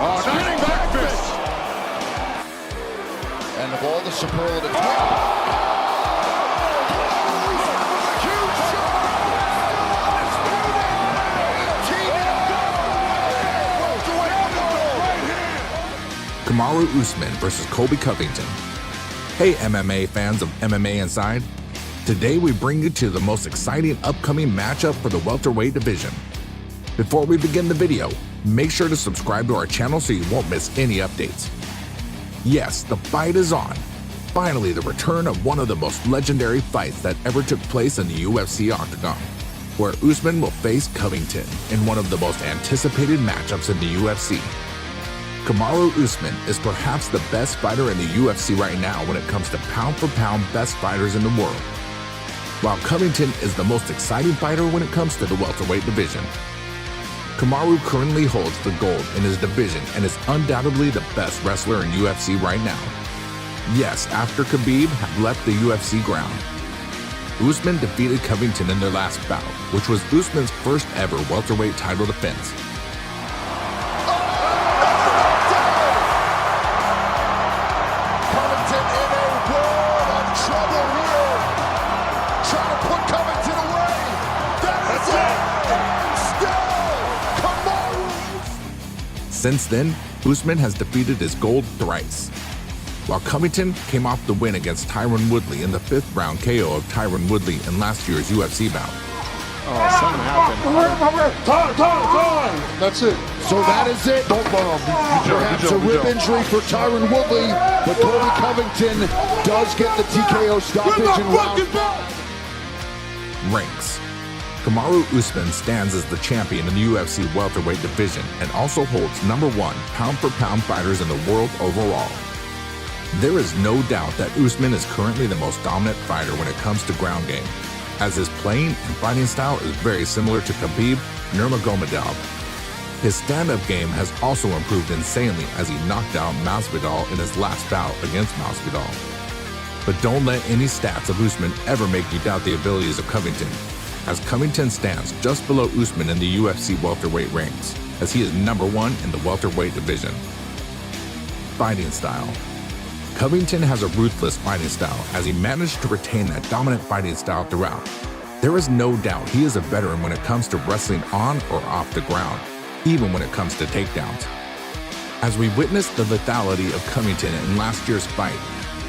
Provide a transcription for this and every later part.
Oh, nice back fist. And of all the superlative Kamaru Usman versus Colby Covington. Hey MMA fans of MMA Inside. Today we bring you to the most exciting upcoming matchup for the welterweight division. Before we begin the video, make sure to subscribe to our channel so you won't miss any updates. Yes, the fight is on. Finally, the return of one of the most legendary fights that ever took place in the UFC octagon, where Usman will face Covington in one of the most anticipated matchups in the UFC. Kamaru Usman is perhaps the best fighter in the UFC right now when it comes to pound-for-pound best fighters in the world, while Covington is the most exciting fighter when it comes to the welterweight division. Kamaru currently holds the gold in his division and is undoubtedly the best wrestler in UFC right now. Yes, after Khabib had left the UFC ground. Usman defeated Covington in their last bout, which was Usman's first ever welterweight title defense. Since then, Usman has defeated his gold thrice, while Covington came off the win against Tyron Woodley in the 5th round KO of Tyron Woodley in last year's UFC bout. Oh, something happened. Time! That's it. So that is it. Perhaps a rib injury for Tyron Woodley, but Colby Covington does get the TKO stoppage in round. Ranks. Kamaru Usman stands as the champion in the UFC welterweight division and also holds #1 pound-for-pound fighters in the world overall. There is no doubt that Usman is currently the most dominant fighter when it comes to ground game, as his playing and fighting style is very similar to Khabib Nurmagomedov. His stand-up game has also improved insanely as he knocked out Masvidal in his last bout against Masvidal. But don't let any stats of Usman ever make you doubt the abilities of Covington, as Covington stands just below Usman in the UFC welterweight ranks, as he is #1 in the welterweight division. Fighting style. Covington has a ruthless fighting style, as he managed to retain that dominant fighting style throughout. There is no doubt he is a veteran when it comes to wrestling on or off the ground, even when it comes to takedowns. As we witnessed the lethality of Covington in last year's fight,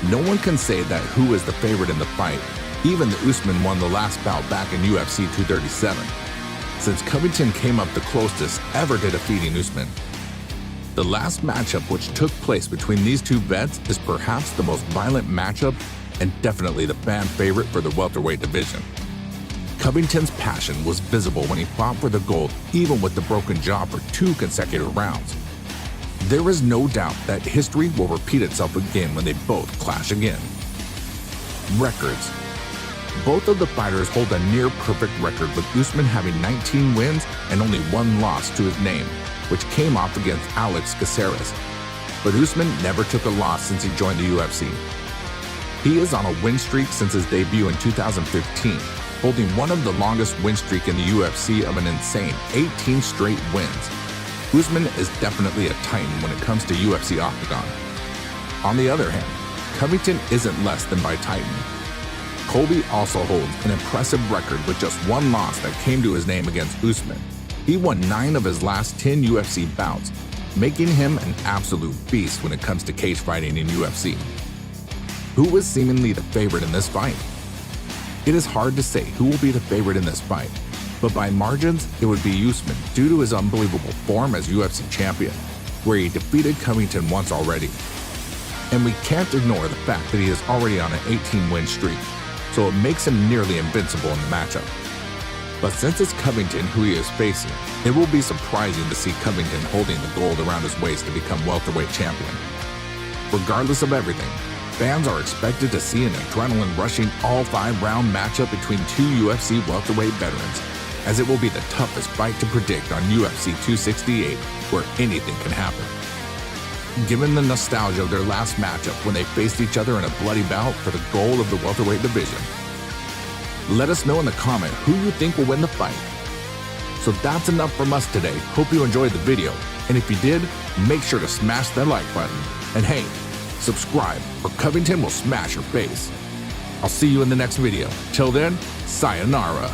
no one can say that who is the favorite in the fight. Even the Usman won the last bout back in UFC 237, since Covington came up the closest ever to defeating Usman. The last matchup which took place between these two vets is perhaps the most violent matchup and definitely the fan favorite for the welterweight division. Covington's passion was visible when he fought for the gold, even with the broken jaw for 2 consecutive rounds. There is no doubt that history will repeat itself again when they both clash again. Records. Both of the fighters hold a near-perfect record, with Usman having 19 wins and only 1 loss to his name, which came off against Alex Caceres. But Usman never took a loss since he joined the UFC. He is on a win streak since his debut in 2015, holding one of the longest win streak in the UFC of an insane 18 straight wins. Usman is definitely a titan when it comes to UFC octagon. On the other hand, Covington isn't less than by titan. Colby also holds an impressive record with just 1 loss that came to his name against Usman. He won 9 of his last 10 UFC bouts, making him an absolute beast when it comes to cage fighting in UFC. Who is seemingly the favorite in this fight? It is hard to say who will be the favorite in this fight, but by margins, it would be Usman due to his unbelievable form as UFC champion, where he defeated Covington once already. And we can't ignore the fact that he is already on an 18-win streak, so it makes him nearly invincible in the matchup. But since it's Covington who he is facing, it will be surprising to see Covington holding the gold around his waist to become welterweight champion. Regardless of everything, fans are expected to see an adrenaline-rushing all-5-round matchup between 2 UFC welterweight veterans, as it will be the toughest fight to predict on UFC 268, where anything can happen. Given the nostalgia of their last matchup when they faced each other in a bloody bout for the gold of the welterweight division. Let us know in the comment who you think will win the fight. So that's enough from us today. Hope you enjoyed the video, And if you did, make sure to smash that like button. And hey, subscribe or Covington will smash your face. I'll see you in the next video. Till then, sayonara.